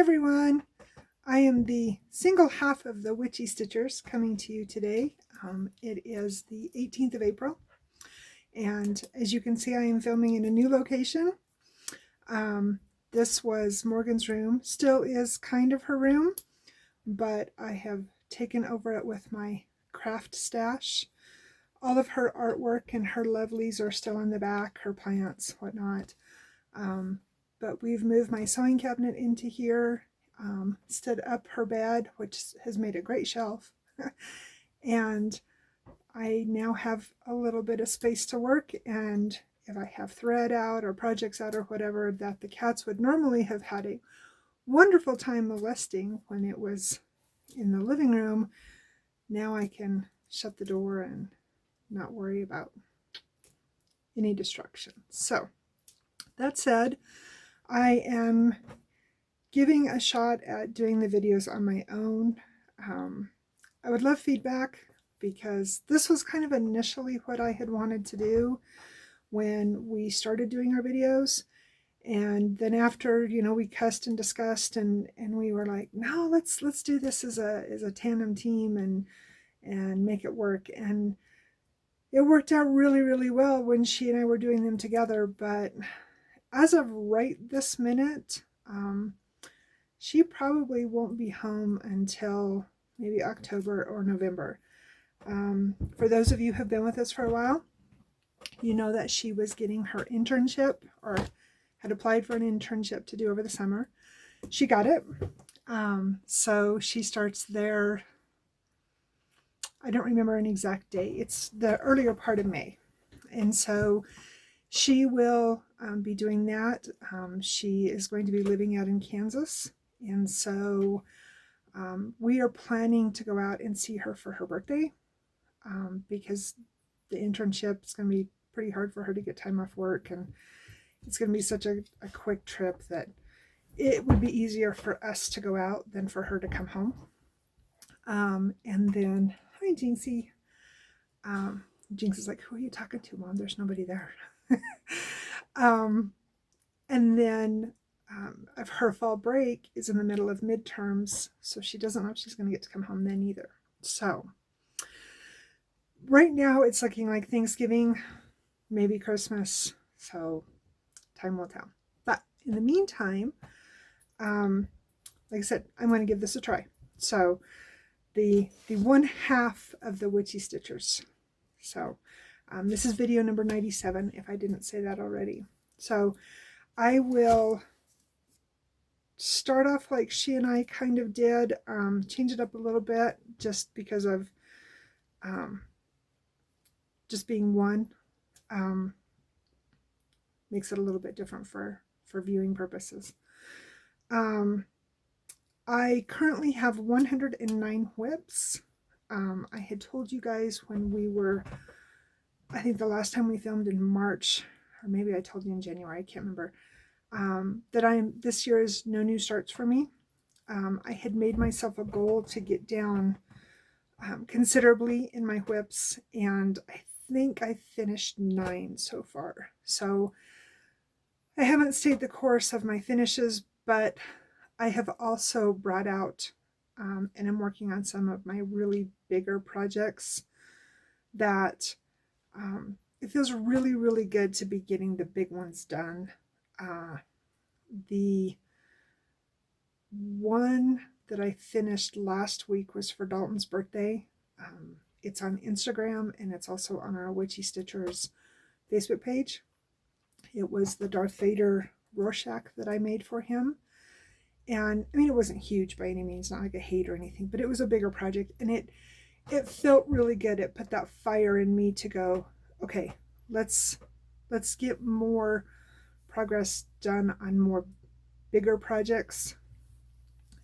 everyone, I am the single half of the Witchy Stitchers coming to you today. It is the 18th of April, and as you can see, I am filming in a new location. This was Morgan's room, still is kind of her room, but I have taken over it with my craft stash. All of her artwork and her lovelies are still in the back, her plants, whatnot. But we've moved my sewing cabinet into here, stood up her bed, which has made a great shelf, and I now have a little bit of space to work. And if I have thread out or projects out or whatever that the cats would normally have had a wonderful time molesting when it was in the living room, now I can shut the door and not worry about any destruction. So that said, I am giving a shot at doing the videos on my own. I would love feedback, because this was kind of initially what I had wanted to do when we started doing our videos. And then after, we cussed and discussed, and we were like, no, let's do this as a tandem team and make it work. And it worked out really, really well when she and I were doing them together. But as of right this minute, she probably won't be home until maybe October or November. For those of you who have been with us for a while, you know that she was getting her internship, or had applied for an internship to do over the summer. She got it. So she starts there. I don't remember an exact date. It's the earlier part of May. And so she will be doing that. She is going to be living out in Kansas. And so we are planning to go out and see her for her birthday, because the internship is going to be pretty hard for her to get time off work. And it's going to be such a quick trip that it would be easier for us to go out than for her to come home. And then, hi, Jinxie. Jinx is like, who are you talking to, Mom? There's nobody there. And then her fall break is in the middle of midterms, so she doesn't know if she's going to get to come home then either. So right now it's looking like Thanksgiving, maybe Christmas, so time will tell. But in the meantime, like I said, I'm going to give this a try. So the one half of the Witchy Stitchers. So this is video number 97, if I didn't say that already. So I will start off like she and I kind of did, change it up a little bit just because of just being one. Makes it a little bit different for viewing purposes. I currently have 109 whips. I had told you guys when we were, I think the last time we filmed in March, or maybe I told you in January, I can't remember, that this year is no new starts for me. I had made myself a goal to get down considerably in my whips, and I think I finished 9 so far. So I haven't stayed the course of my finishes, but I have also brought out, and I'm working on some of my really bigger projects that it feels really, really good to be getting the big ones done. The one that I finished last week was for Dalton's birthday. It's on Instagram, and it's also on our Witchy Stitchers Facebook page. It was the Darth Vader Rorschach that I made for him. And I mean, it wasn't huge by any means, not like a hate or anything, but it was a bigger project, and it felt really good. It put that fire in me to go, okay, let's get more progress done on more bigger projects,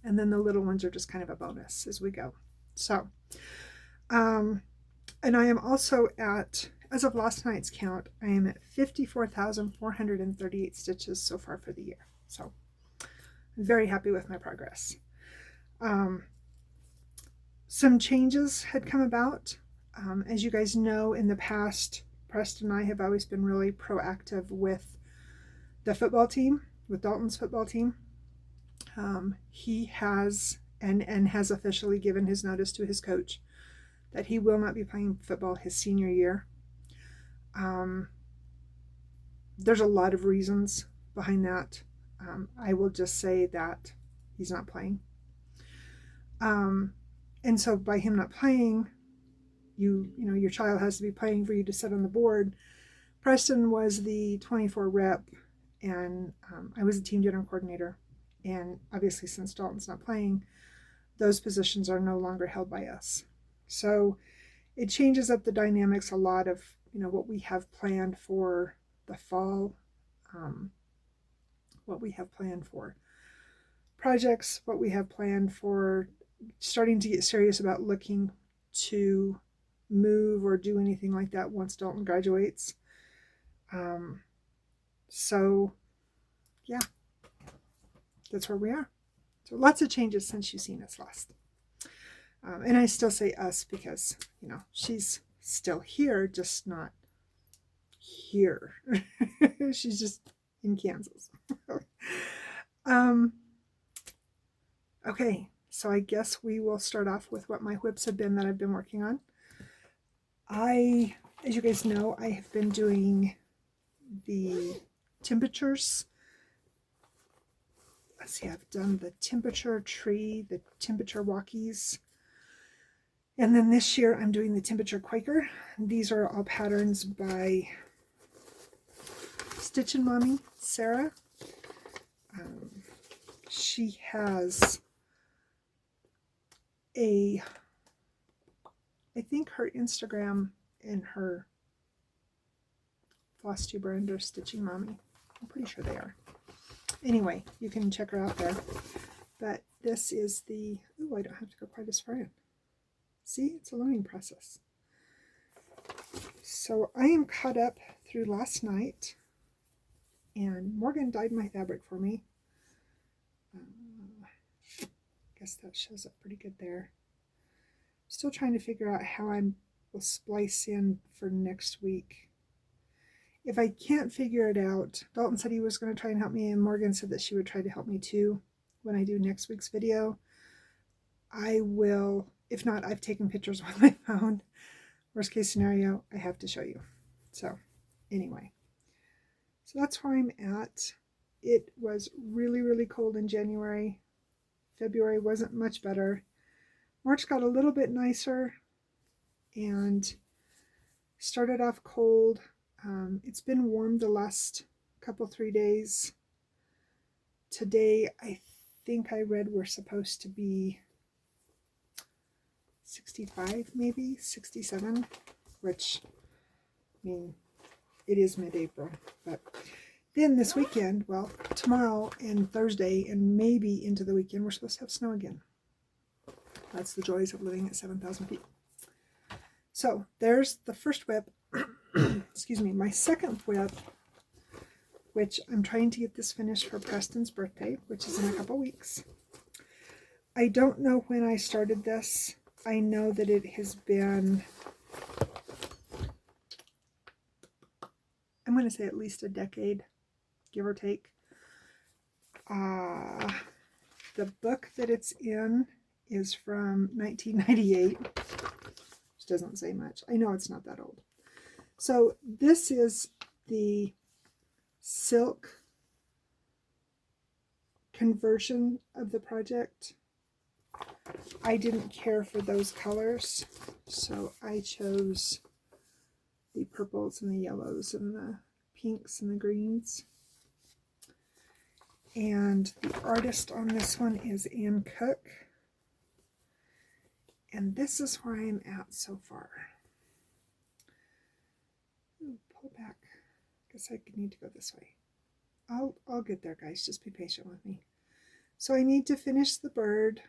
and then the little ones are just kind of a bonus as we go. So and I am also at, as of last night's count, I am at 54,438 stitches so far for the year. So I'm very happy with my progress. Some changes had come about. As you guys know, in the past, Preston and I have always been really proactive with the football team, with Dalton's football team. He has and has officially given his notice to his coach that he will not be playing football his senior year. There's a lot of reasons behind that. I will just say that he's not playing. And so by him not playing, you know, your child has to be playing for you to sit on the board. Preston was the 24 rep, and I was a team dinner coordinator. And obviously, since Dalton's not playing, those positions are no longer held by us. So it changes up the dynamics a lot of, you know, what we have planned for the fall, what we have planned for projects, what we have planned for starting to get serious about looking to move or do anything like that once Dalton graduates. So yeah, that's where we are. So lots of changes since you've seen us last. And I still say us because, you know, she's still here, just not here. She's just in Kansas. Okay, so I guess we will start off with what my whips have been that I've been working on. As you guys know, I have been doing the temperatures. Let's see, I've done the temperature tree, the temperature walkies. And then this year I'm doing the temperature Quaker. These are all patterns by Stitchin' Mommy, Sarah. She has I think her Instagram and her floss tuber under Stitching Mommy. I'm pretty sure they are. Anyway, you can check her out there. But this is the, oh, I don't have to go quite as far in. See, it's a learning process. So I am caught up through last night, and Morgan dyed my fabric for me. I guess that shows up pretty good there. Still trying to figure out how I will splice in for next week. If I can't figure it out, Dalton said he was going to try and help me, and Morgan said that she would try to help me too when I do next week's video. I will, if not, I've taken pictures with my phone. Worst case scenario, I have to show you. So anyway, so that's where I'm at. It was really, really cold in January. February wasn't much better. March got a little bit nicer and started off cold. It's been warm the last couple, 3 days. Today, I think I read we're supposed to be 65, maybe 67, which, I mean, it is mid-April. But then this weekend, well, tomorrow and Thursday and maybe into the weekend, we're supposed to have snow again. That's the joys of living at 7,000 feet. So there's the first whip. Excuse me. My second whip, which I'm trying to get this finished for Preston's birthday, which is in a couple weeks. I don't know when I started this. I know that it has been, I'm going to say at least a decade, give or take. The book that it's in is from 1998, which doesn't say much. I know it's not that old. So this is the silk conversion of the project. I didn't care for those colors, so I chose the purples and the yellows and the pinks and the greens. And the artist on this one is Ann Cook. And this is where I am at so far. Ooh, pull back. Guess I need to go this way. I'll get there, guys. Just be patient with me. So I need to finish the bird.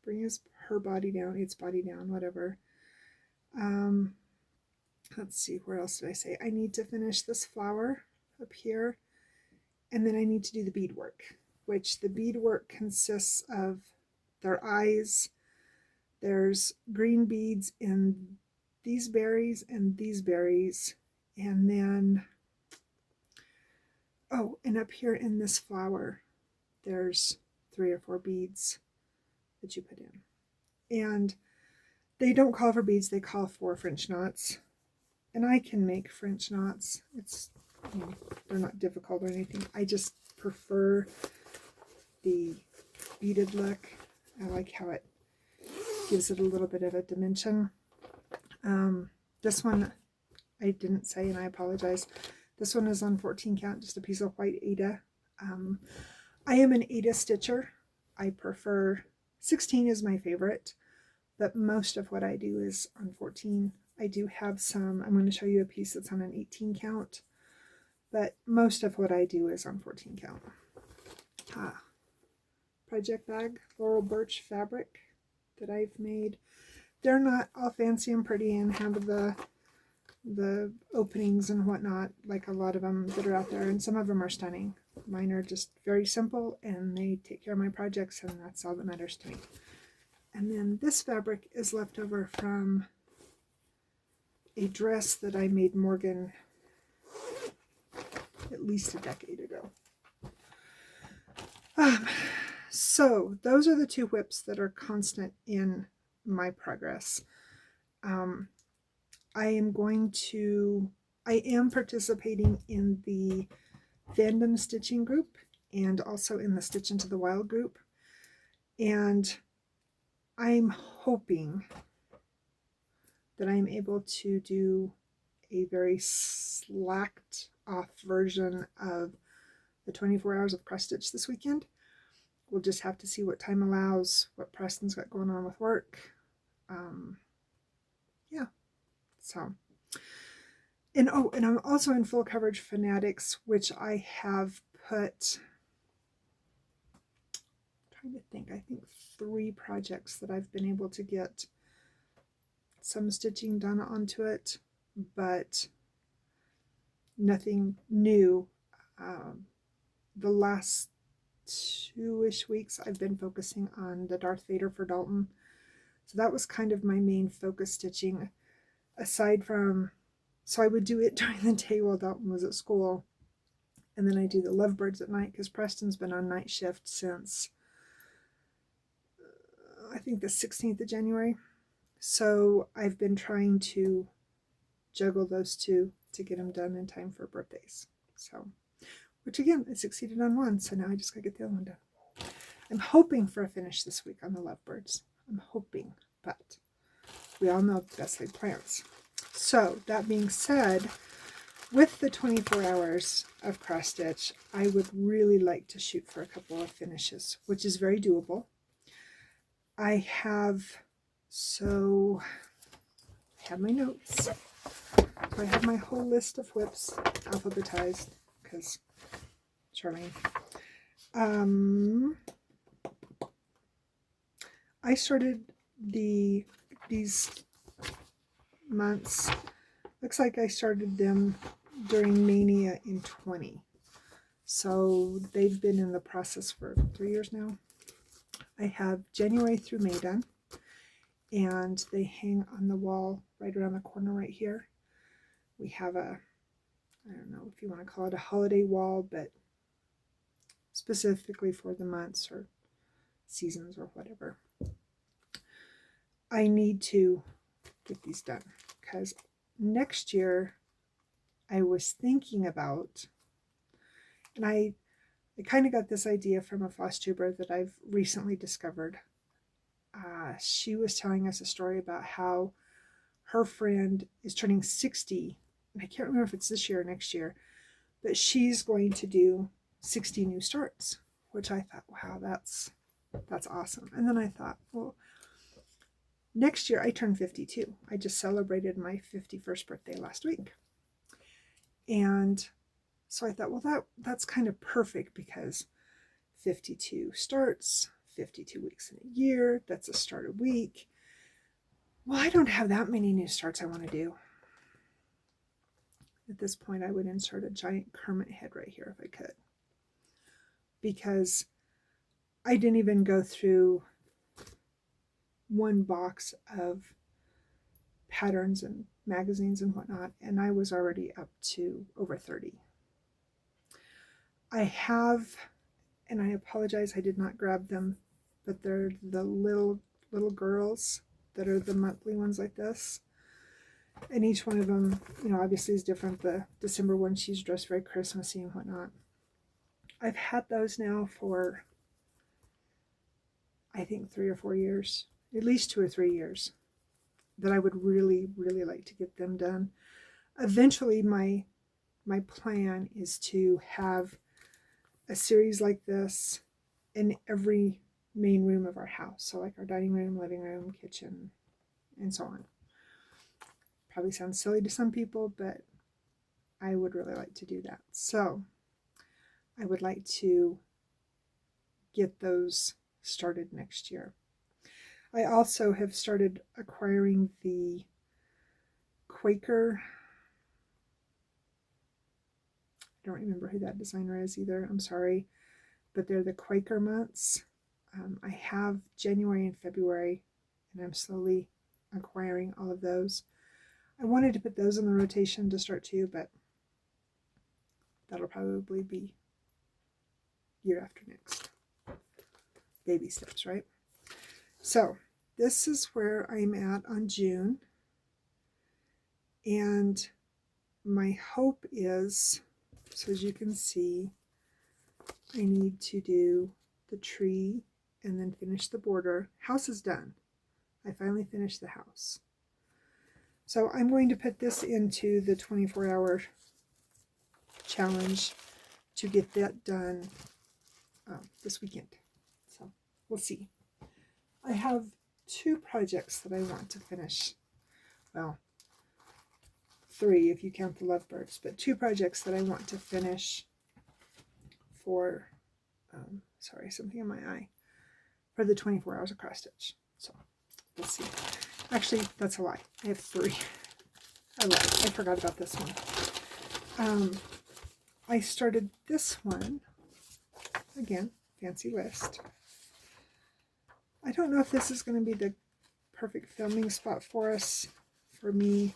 Bring her body down, its body down, whatever. Let's see, where else did I say? I need to finish this flower up here. And then I need to do the beadwork, which the beadwork consists of their eyes. There's green beads in these berries and these berries. And then, oh, and up here in this flower, there's 3 or 4 beads that you put in. And they don't call for beads, they call for French knots. And I can make French knots. It's, you know, they're not difficult or anything. I just prefer the beaded look. I like how it gives it a little bit of a dimension. This one I didn't say, and I apologize. This one is on 14 count, just a piece of white Aida. I am an Aida stitcher. I prefer 16 is my favorite, but most of what I do is on 14. I do have some, I'm going to show you a piece that's on an 18 count, but most of what I do is on 14 count. Project bag, Laurel Birch fabric that I've made. They're not all fancy and pretty and have the openings and whatnot like a lot of them that are out there, and some of them are stunning. Mine are just very simple and they take care of my projects, and that's all that matters to me. And then this fabric is left over from a dress that I made Morgan at least a decade ago. So those are the 2 whips that are constant in my progress. I am participating in the fandom stitching group and also in the Stitch Into the Wild group. And I'm hoping that I'm able to do a very slacked off version of the 24 hours of cross stitch this weekend. We'll just have to see what time allows, what Preston's got going on with work. Yeah. So, and I'm also in Full Coverage Fanatics, which I have put, I'm trying to think, I think 3 projects that I've been able to get some stitching done onto it, but nothing new. The last 2-ish weeks I've been focusing on the Darth Vader for Dalton. So that was kind of my main focus stitching, aside from, so I would do it during the day while Dalton was at school, and then I do the Lovebirds at night because Preston's been on night shift since I think the 16th of January. So I've been trying to juggle those 2 to get them done in time for birthdays. So, which again, I succeeded on one, so now I just gotta get the other one done. I'm hoping for a finish this week on the Lovebirds. I'm hoping, but we all know best laid plans. So that being said, with the 24 hours of cross stitch, I would really like to shoot for a couple of finishes, which is very doable. I have my notes. So I have my whole list of whips alphabetized because Charlene. I started these months, looks like I started them during Mania in 20. So they've been in the process for 3 years now. I have January through May done, and they hang on the wall right around the corner right here. We have a, I don't know if you want to call it a holiday wall, but specifically for the months or seasons or whatever. I need to get these done because next year I was thinking about, and I kind of got this idea from a floss tuber that I've recently discovered. She was telling us a story about how her friend is turning 60, and I can't remember if it's this year or next year, but she's going to do 60 new starts, which I thought, wow, that's awesome. And then I thought, well, next year I turn 52. I just celebrated my 51st birthday last week. And so I thought, well, that's kind of perfect because 52 starts, 52 weeks in a year, that's a start a week. Well, I don't have that many new starts I want to do. At this point, I would insert a giant Kermit head right here if I could. Because I didn't even go through one box of patterns and magazines and whatnot, and I was already up to over 30. I have and I apologize I did not grab them, but they're the little girls that are the monthly ones like this. And each one of them, you know, obviously is different. The December one, she's dressed very Christmassy and whatnot. I've had those now for, I think, 3 or 4 years, at least 2 or 3 years, that I would really, really like to get them done. Eventually, my plan is to have a series like this in every main room of our house. So like our dining room, living room, kitchen, and so on. Probably sounds silly to some people, but I would really like to do that. So I would like to get those started next year. I also have started acquiring the Quaker, I don't remember who that designer is either, I'm sorry, but they're the Quaker months. I have January and February, and I'm slowly acquiring all of those. I wanted to put those in the rotation to start too, but that'll probably be year after next. Baby steps, right? So this is where I'm at on June, and my hope is, so as you can see, I need to do the tree and then finish the border. House is done. I finally finished the house. So I'm going to put this into the 24-hour challenge to get that done this weekend. So we'll see. I have 2 projects that I want to finish. Well, 3 if you count the lovebirds, but 2 projects that I want to finish for, sorry, something in my eye, for the 24 hours of cross stitch. So we'll see. Actually, that's a lie. I have 3. I lied. I forgot about this one. I started this one. Again, fancy list. I don't know if this is going to be the perfect filming spot for us, for me.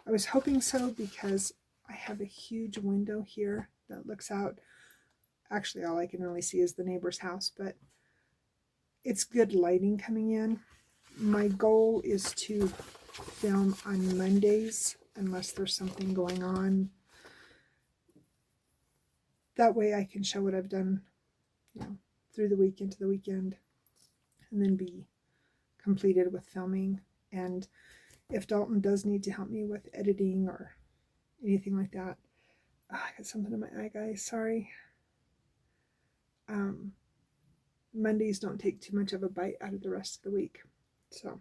I was hoping so because I have a huge window here that looks out. Actually, all I can really see is the neighbor's house, but it's good lighting coming in. My goal is to film on Mondays unless there's something going on. That way I can show what I've done, you know, through the week into the weekend, and then be completed with filming. And if Dalton does need to help me with editing or anything like that, I got something in my eye, guys, sorry. Mondays don't take too much of a bite out of the rest of the week, so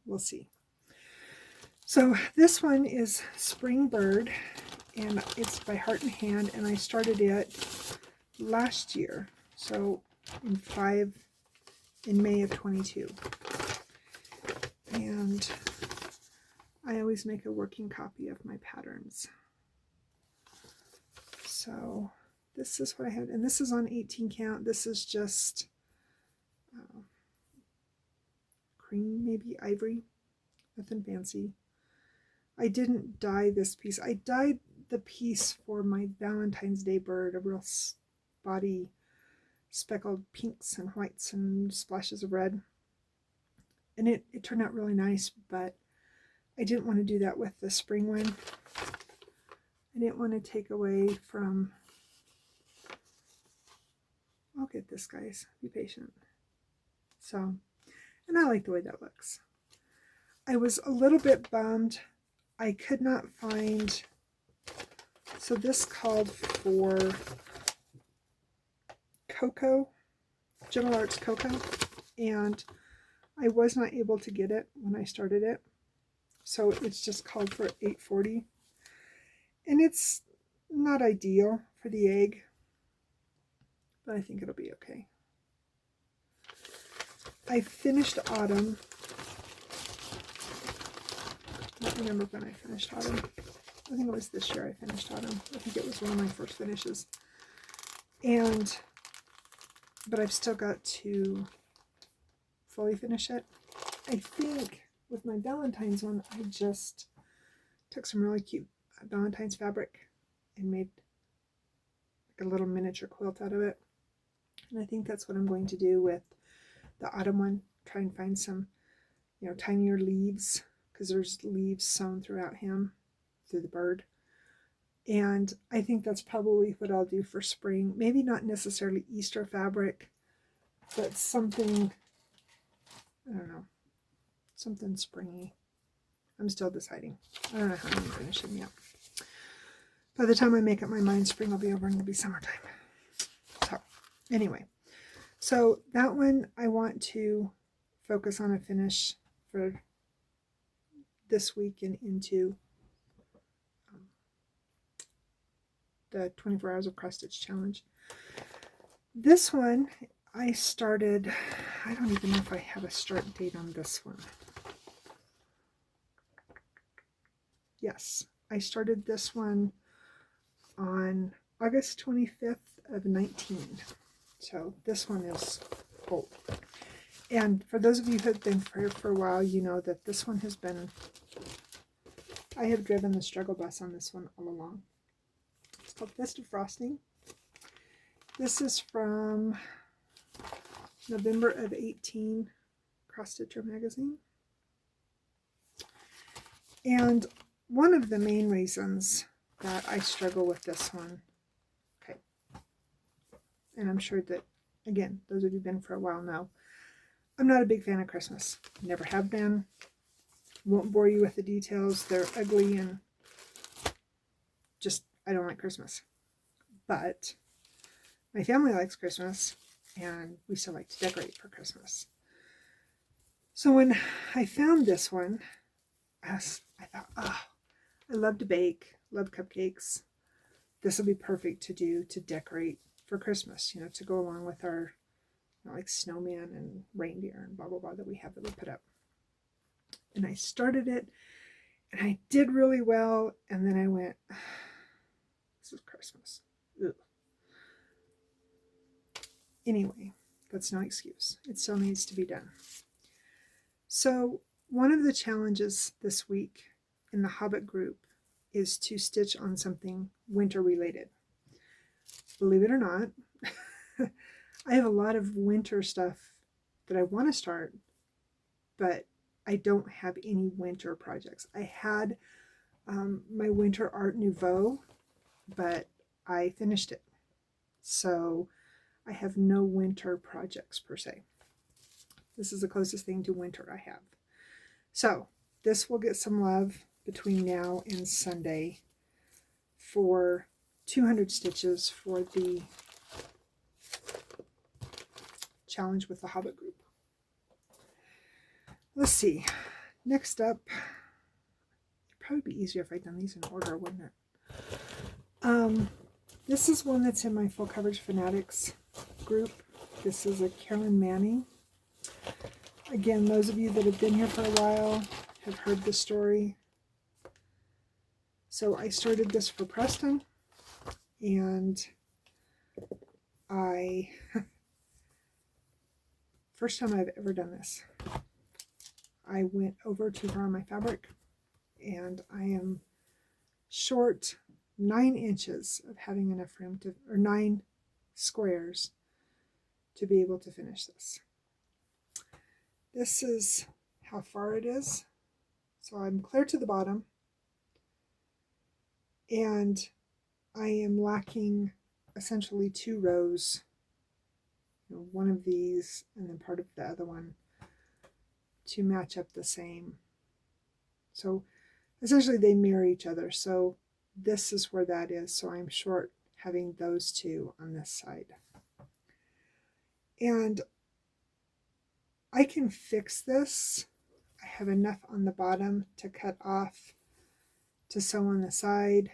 we'll see. So this one is Spring Bird, and it's by Heart and Hand, and I started it last year, so in May of 22. And I always make a working copy of my patterns. So this is what I had, and this is on 18 count. This is just cream, maybe ivory, nothing fancy. I didn't dye this piece. I dyed the piece for my Valentine's Day bird, a real spotty, speckled pinks and whites and splashes of red. And it turned out really nice, but I didn't want to do that with the spring one. I didn't want to take away from, I'll get this, guys, be patient. So, and I like the way that looks. I was a little bit bummed I could not find, so this called for Cocoa, Gentle Arts Cocoa, and I was not able to get it when I started it. So it's just called for $8.40. And it's not ideal for the egg, but I think it'll be okay. I finished Autumn. I don't remember when I finished Autumn. I think it was this year I finished Autumn. I think it was one of my first finishes. But I've still got to fully finish it. I think with my Valentine's one, I just took some really cute Valentine's fabric and made like a little miniature quilt out of it. And I think that's what I'm going to do with the autumn one. Try and find some, tinier leaves, because there's leaves sewn throughout him, through the bird. And I think that's probably what I'll do for spring. Maybe not necessarily Easter fabric, but something, I don't know, something springy. I'm still deciding. I don't know how I'm going to finish him yet. By the time I make up my mind, spring will be over and it'll be summertime. So, anyway. So, that one I want to focus on a finish for this week and into the 24 Hours of Cross Stitch Challenge. This one, I started, I don't even know if I have a start date on this one. Yes, I started this one on August 25th of 19. So this one is old. And for those of you who have been here for a while, you know that this one has been, I have driven the struggle bus on this one all along. It's called Festive Frosting. This is from November of 18, Cross Stitcher magazine. And one of the main reasons that I struggle with this one, okay, and I'm sure that, again, those of you who've been for a while know, I'm not a big fan of Christmas. Never have been. Won't bore you with the details. They're ugly and just, I don't like Christmas. But my family likes Christmas, and we still like to decorate for Christmas. So when I found this one, I thought, oh, I love to bake, love cupcakes. This will be perfect to do to decorate for Christmas, to go along with our, like snowman and reindeer and blah, blah, blah that we have that we put up. And I started it, and I did really well, and then I went, this is Christmas. Ugh. Anyway, that's no excuse. It still needs to be done. So one of the challenges this week in the Hobbit group is to stitch on something winter related. Believe it or not, I have a lot of winter stuff that I want to start, but I don't have any winter projects. I had my winter Art Nouveau, but I finished it. So I have no winter projects per se. This is the closest thing to winter I have. So this will get some love between now and Sunday for 200 stitches for the challenge with the Hobbit group. Let's see. Next up, it'd probably be easier if I'd done these in order, wouldn't it? This is one that's in my Full Coverage Fanatics group. This is a Carolyn Manning. Again, those of you that have been here for a while have heard the story. So I started this for Preston, and first time I've ever done this. I went over to her on my fabric, and I am short 9 inches of having enough room to, or 9 squares to be able to finish this. This is how far it is. So I'm clear to the bottom, and I am lacking essentially 2 rows, one of these and then part of the other one to match up the same. So essentially they mirror each other. So this is where that is. So I'm short having those 2 on this side. And I can fix this. I have enough on the bottom to cut off, to sew on the side,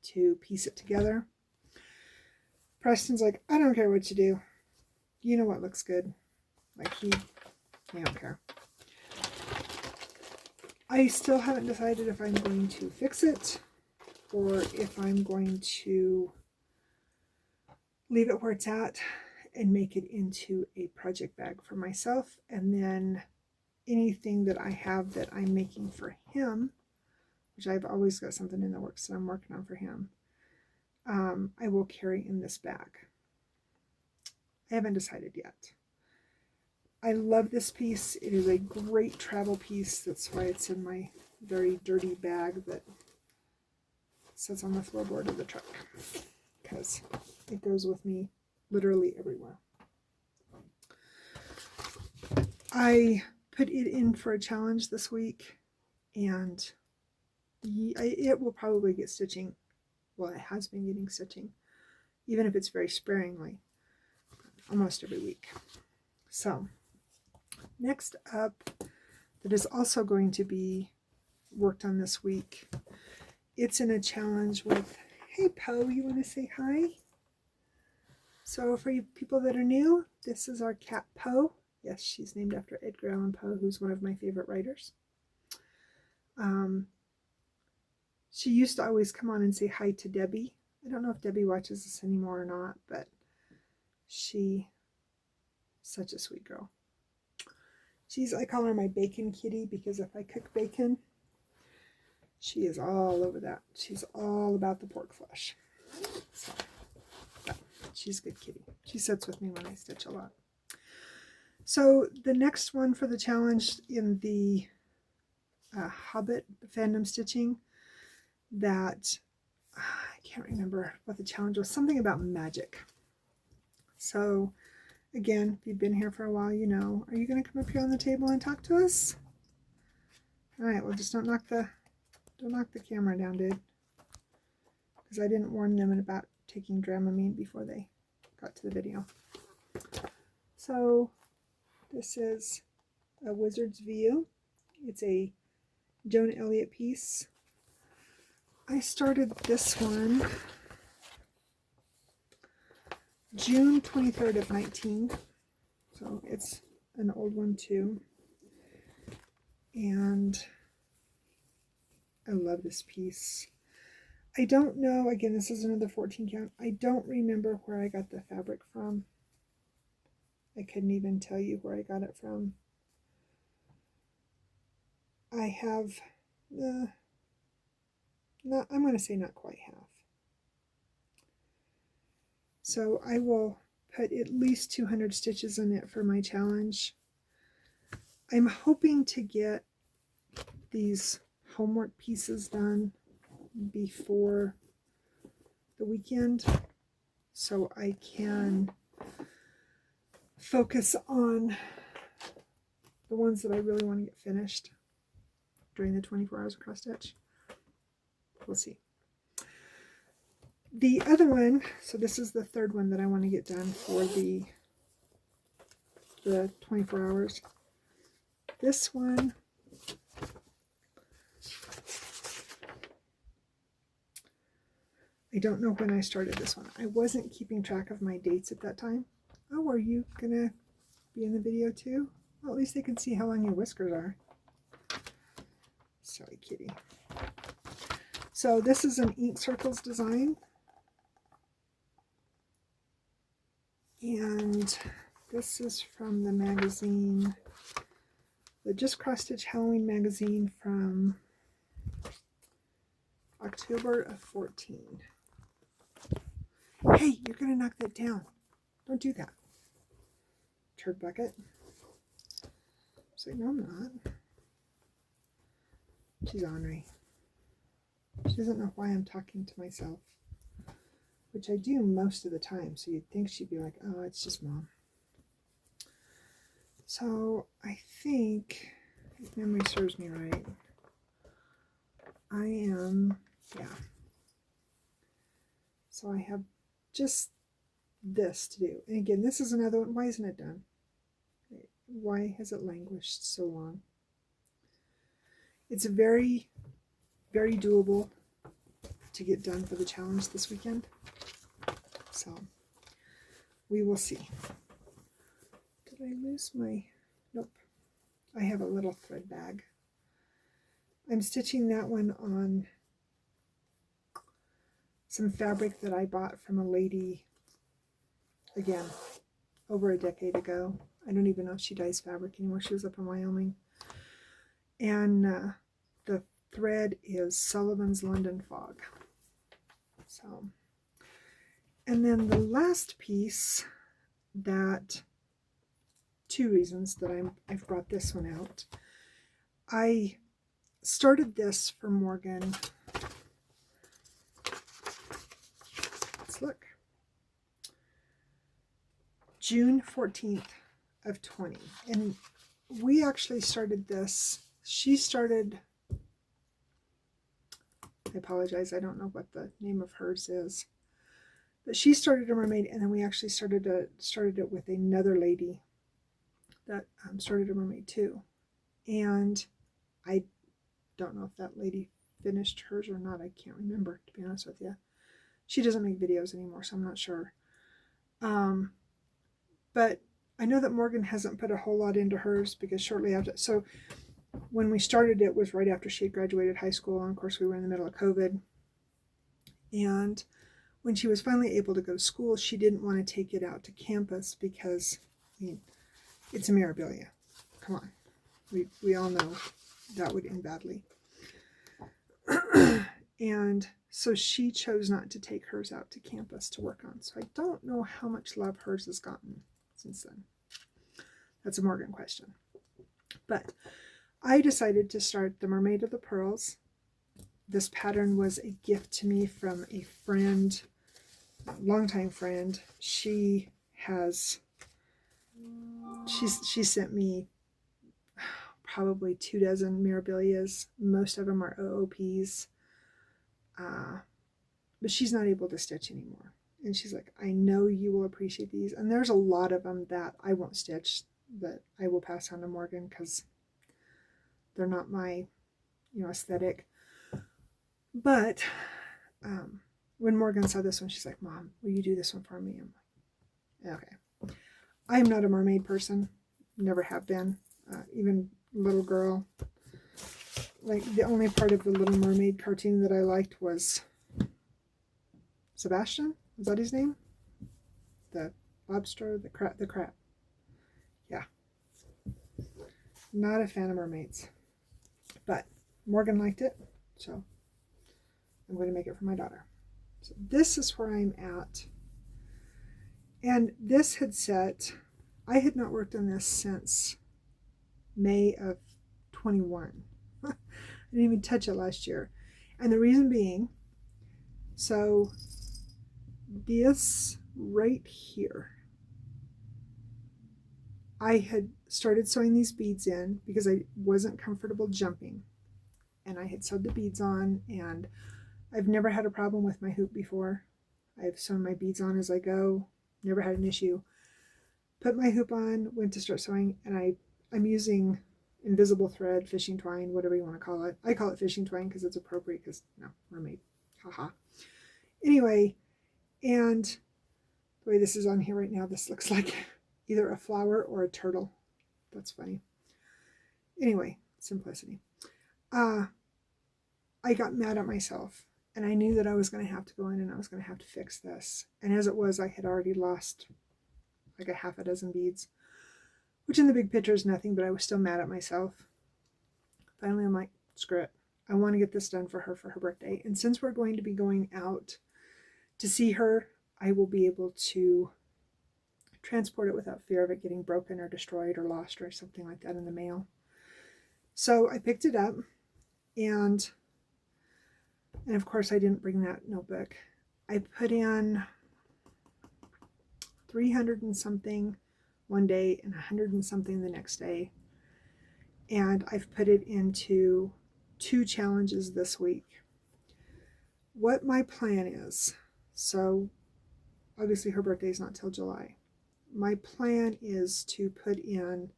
to piece it together. Preston's like, I don't care what you do. You know what looks good. Like he don't care. I still haven't decided if I'm going to fix it or if I'm going to leave it where it's at and make it into a project bag for myself, and then anything that I have that I'm making for him, which I've always got something in the works that I'm working on for him, I will carry in this bag. I haven't decided yet. I love this piece. It is a great travel piece. That's why it's in my very dirty bag that sits on the floorboard of the truck, because it goes with me literally everywhere. I put it in for a challenge this week, and it will probably get stitching. Well, it has been getting stitching, even if it's very sparingly, almost every week. So next up, that is also going to be worked on this week, it's in a challenge with, hey Poe, you want to say hi? So for you people that are new, this is our cat Poe. Yes, she's named after Edgar Allan Poe, who's one of my favorite writers. She used to always come on and say hi to Debbie. I don't know if Debbie watches this anymore or not, but she's such a sweet girl. I call her my bacon kitty, because if I cook bacon, she is all over that. She's all about the pork flesh. So, yeah, she's a good kitty. She sits with me when I stitch a lot. So the next one for the challenge in the Hobbit fandom stitching, that I can't remember what the challenge was. Something about magic. So again, if you've been here for a while, you know. Are you going to come up here on the table and talk to us? All right. Well, just don't knock the camera down, dude. Because I didn't warn them about taking Dramamine before they got to the video. So this is a Wizard's View. It's a Joan Elliott piece. I started this one June 23rd of 19. So it's an old one too. And I love this piece. I don't know, again, this is another 14 count. I don't remember where I got the fabric from. I couldn't even tell you where I got it from. I have, I'm going to say not quite half. So I will put at least 200 stitches in it for my challenge. I'm hoping to get these homework pieces done before the weekend, so I can focus on the ones that I really want to get finished during the 24 hours of cross stitch. We'll see. The other one, so this is the third one that I want to get done for the 24 hours. This one, I don't know when I started this one. I wasn't keeping track of my dates at that time. Oh, are you gonna be in the video too? Well, at least they can see how long your whiskers are. Silly kitty. So this is an Ink Circles design. And this is from the magazine, the Just Cross Stitch Halloween magazine from October of 14. Hey, you're going to knock that down. Don't do that. Turd bucket. Say, no, I'm not. She's ornery. She doesn't know why I'm talking to myself, which I do most of the time, so you'd think she'd be like, oh, it's just Mom. So I think, if memory serves me right, I am, yeah. So I have just this to do. And again, this is another one. Why isn't it done? Why has it languished so long? It's very, very doable to get done for the challenge this weekend. So we will see. Did I lose my, nope. I have a little thread bag. I'm stitching that one on some fabric that I bought from a lady, again, over a decade ago. I don't even know if she dyes fabric anymore. She was up in Wyoming. And the thread is Sullivan's London Fog. So, and then the last piece that 2 reasons that I've brought this one out. I started this for Morgan. Let's look. June 14th of 20. And we actually started this. She started, I apologize, I don't know what the name of hers is. But she started a mermaid, and then we actually started it with another lady that started a mermaid too. And I don't know if that lady finished hers or not. I can't remember, to be honest with you. She doesn't make videos anymore, so I'm not sure. But I know that Morgan hasn't put a whole lot into hers, because shortly after, so when we started it was right after she had graduated high school, and of course we were in the middle of COVID. And when she was finally able to go to school, she didn't want to take it out to campus because, I mean, it's a memorabilia. Come on. We all know that would end badly. And so she chose not to take hers out to campus to work on. So I don't know how much love hers has gotten since then. That's a Morgan question. But I decided to start the Mermaid of the Pearls. This pattern was a gift to me from a friend, a longtime friend. She sent me probably 24 Mirabilias. Most of them are OOPs. But she's not able to stitch anymore. And she's like, I know you will appreciate these. And there's a lot of them that I won't stitch, that I will pass on to Morgan because they're not my, aesthetic. But when Morgan saw this one, she's like, Mom, will you do this one for me? I'm like, okay. I'm not a mermaid person. Never have been. Even little girl. Like, the only part of the Little Mermaid cartoon that I liked was Sebastian. Was that his name? The lobster, the crab. Yeah. Not a fan of mermaids. But Morgan liked it, so I'm going to make it for my daughter. So this is where I'm at. And this had set, I had not worked on this since May of 21. I didn't even touch it last year. And the reason being, so this right here, I had started sewing these beads in because I wasn't comfortable jumping. And I had sewed the beads on, and I've never had a problem with my hoop before. I've sewn my beads on as I go, never had an issue. Put my hoop on, went to start sewing, and I'm using invisible thread, fishing twine, whatever you want to call it. I call it fishing twine because it's appropriate because, mermaid. Haha. Anyway, and the way this is on here right now, this looks like either a flower or a turtle. That's funny. Anyway, simplicity. I got mad at myself, and I knew that I was going to have to go in and I was going to have to fix this. And as it was, I had already lost like a half a dozen beads, which in the big picture is nothing, but I was still mad at myself. Finally, I'm like, screw it. I want to get this done for her birthday. And since we're going to be going out to see her, I will be able to transport it without fear of it getting broken or destroyed or lost or something like that in the mail. So I picked it up, and of course I didn't bring that notebook. I put in 300 and something one day and 100 and something the next day. And I've put it into 2 challenges this week. What my plan is, so obviously her birthday is not till July. My plan is to put in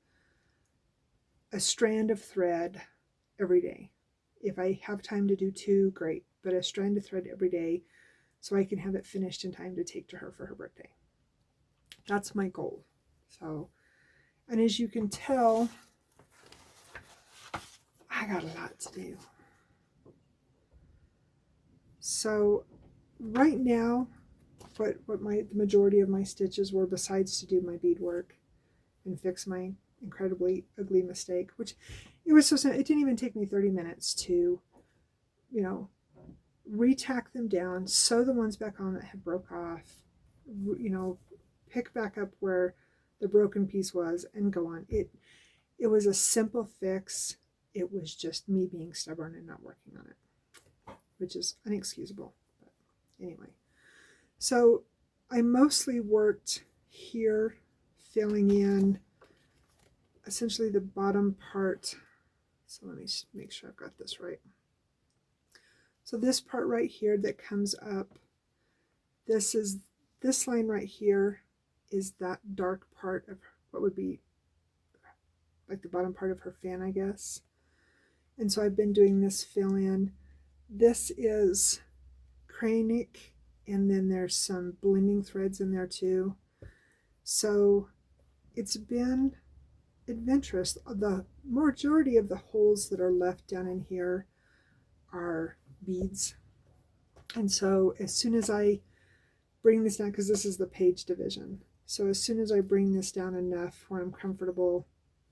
a strand of thread every day. If I have time to do 2, great, but a strand of thread every day so I can have it finished in time to take to her for her birthday. That's my goal. So, and as you can tell, I got a lot to do. So right now, what the majority of my stitches were, besides to do my beadwork and fix my incredibly ugly mistake, which it was so simple. It didn't even take me 30 minutes to, retack them down, sew the ones back on that had broke off, pick back up where the broken piece was and go on. It was a simple fix. It was just me being stubborn and not working on it, which is inexcusable. But anyway, so I mostly worked here, filling in essentially the bottom part. So let me make sure I've got this right. So this part right here that comes up, this line right here is that dark part of what would be like the bottom part of her fan, I guess. And so I've been doing this fill in. This is cranic, and then there's some blending threads in there too. So it's been adventurous. The majority of the holes that are left down in here are beads. And so as soon as I bring this down, because this is the page division, so as soon as I bring this down enough where I'm comfortable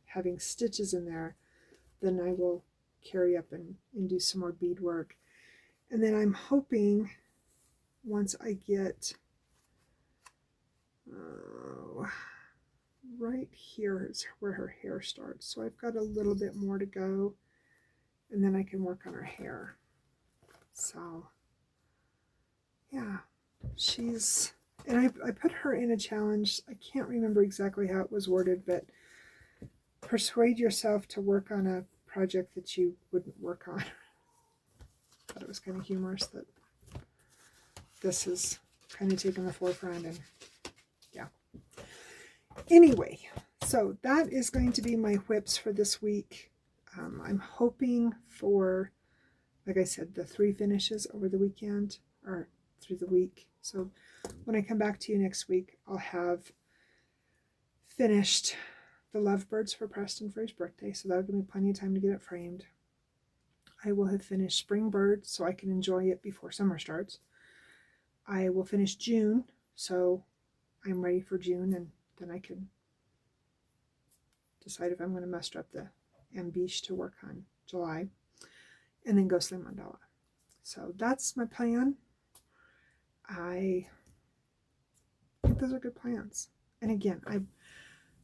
having stitches in there, then I will carry up and do some more bead work. And then I'm hoping once I get right here is where her hair starts. So I've got a little bit more to go, and then I can work on her hair. So yeah, and I put her in a challenge. I can't remember exactly how it was worded, but persuade yourself to work on a project that you wouldn't work on. I thought it was kind of humorous that this is kind of taking the forefront, and yeah. Anyway, so that is going to be my whips for this week. I'm hoping for, like I said, the 3 finishes over the weekend or through the week. So when I come back to you next week, I'll have finished the lovebirds for Preston for his birthday, so that'll give me plenty of time to get it framed. I will have finished spring birds so I can enjoy it before summer starts. I will finish June, so I'm ready for June, and then I can decide if I'm going to muster up the ambition to work on July, and then go slim mandala. So that's my plan. I think those are good plans. And again, I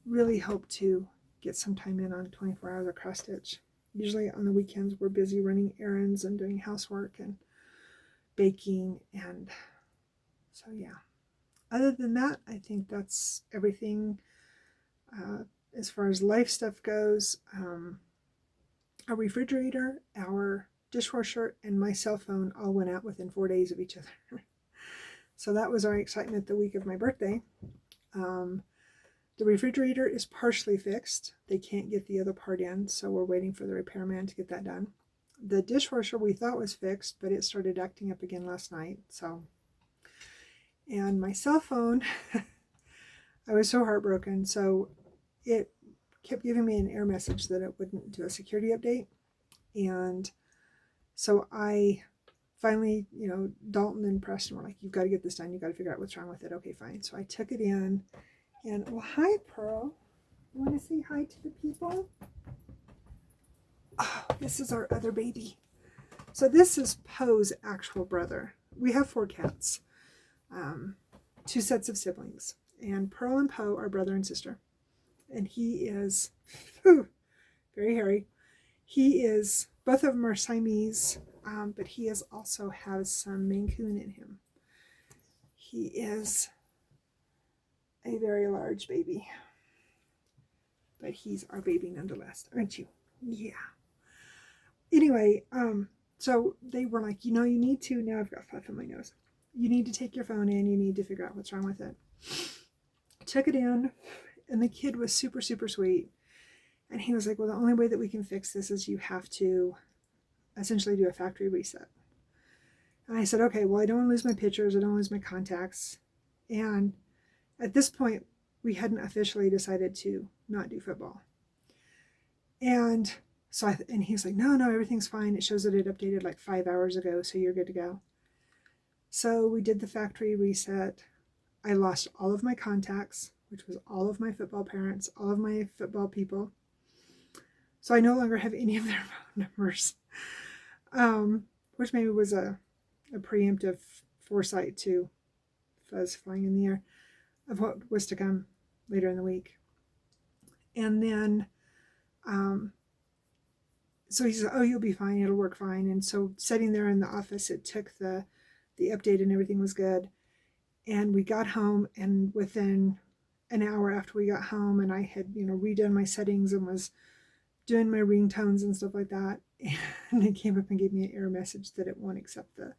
really hope to get some time in on 24 hours of cross stitch. Usually on the weekends we're busy running errands and doing housework and baking, and so yeah. Other than that, I think that's everything as far as life stuff goes. Our refrigerator, our dishwasher, and my cell phone all went out within 4 days of each other. So that was our excitement the week of my birthday. The refrigerator is partially fixed. They can't get the other part in, so we're waiting for the repairman to get that done. The dishwasher we thought was fixed, but it started acting up again last night. And my cell phone, I was so heartbroken. So it kept giving me an error message that it wouldn't do a security update. And so I finally, Dalton and Preston were like, you've got to get this done. You've got to figure out what's wrong with it. Okay, fine. So I took it in. And, well, hi, Pearl. You want to say hi to the people? Oh, this is our other baby. So this is Poe's actual brother. We have 4 cats, 2 sets of siblings. And Pearl and Poe are brother and sister. And he is very hairy. He is, both of them are Siamese, but he also has some Maine Coon in him. He is a very large baby, but he's our baby nonetheless, aren't you? Yeah. Anyway, so they were like, you need to, now I've got fluff in my nose, you need to take your phone in, you need to figure out what's wrong with it. Took it in, and the kid was super, super sweet, and he was like, well, the only way that we can fix this is you have to essentially do a factory reset. And I said, okay, well, I don't want to lose my pictures, I don't want to lose my contacts, and at this point, we hadn't officially decided to not do football. And so and he was like, no, everything's fine. It shows that it updated like 5 hours ago, so you're good to go. So we did the factory reset. I lost all of my contacts, which was all of my football parents, all of my football people. So I no longer have any of their phone numbers, which maybe was a preemptive foresight to fuzz flying in the air. of what was to come later in the week. And then, so he said, oh, you'll be fine. It'll work fine. And so sitting there in the office, it took the update and everything was good. And we got home, and within an hour after we got home, and I had, redone my settings and was doing my ringtones and stuff like that, and it came up and gave me an error message that it won't accept the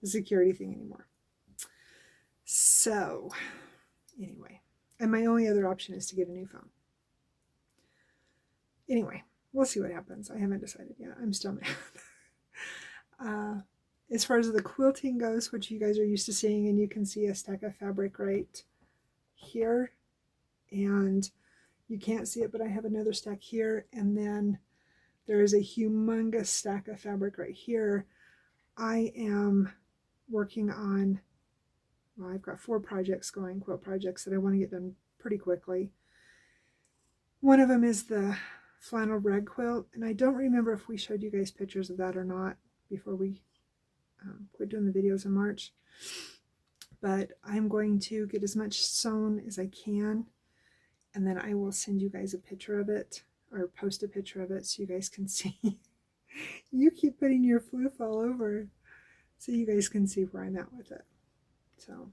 security thing anymore. So anyway, and my only other option is to get a new phone. Anyway, we'll see what happens. I haven't decided yet. I'm still mad. As far as the quilting goes, which you guys are used to seeing, and you can see a stack of fabric right here, and you can't see it, but I have another stack here, and then there is a humongous stack of fabric right here. I am working on, well, I've got 4 projects going, quilt projects that I want to get done pretty quickly. One of them is the flannel rag quilt, and I don't remember if we showed you guys pictures of that or not before we quit doing the videos in March, but I'm going to get as much sewn as I can, and then I will send you guys a picture of it, or post a picture of it so you guys can see. You keep putting your floof all over so you guys can see where I'm at with it. So,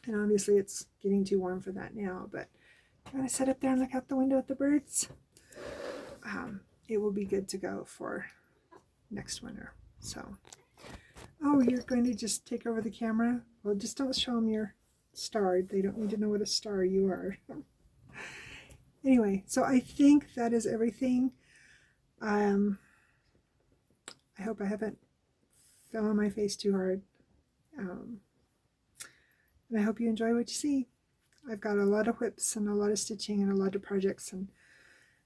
and obviously it's getting too warm for that now, but if you want to sit up there and look out the window at the birds, it will be good to go for next winter. So, oh, you're going to just take over the camera? Well, just don't show them your star. They don't need to know what a star you are. Anyway, so I think that is everything. I hope I haven't fell on my face too hard. And I hope you enjoy what you see. I've got a lot of whips and a lot of stitching and a lot of projects and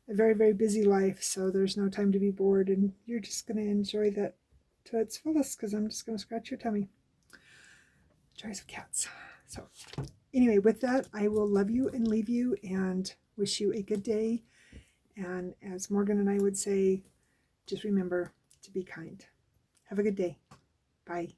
a very, very busy life, so there's no time to be bored, and you're just going to enjoy that to its fullest, because I'm just going to scratch your tummy. Joys of cats. So anyway, with that, I will love you and leave you and wish you a good day. And as Morgan and I would say, just remember to be kind. Have a good day. Bye.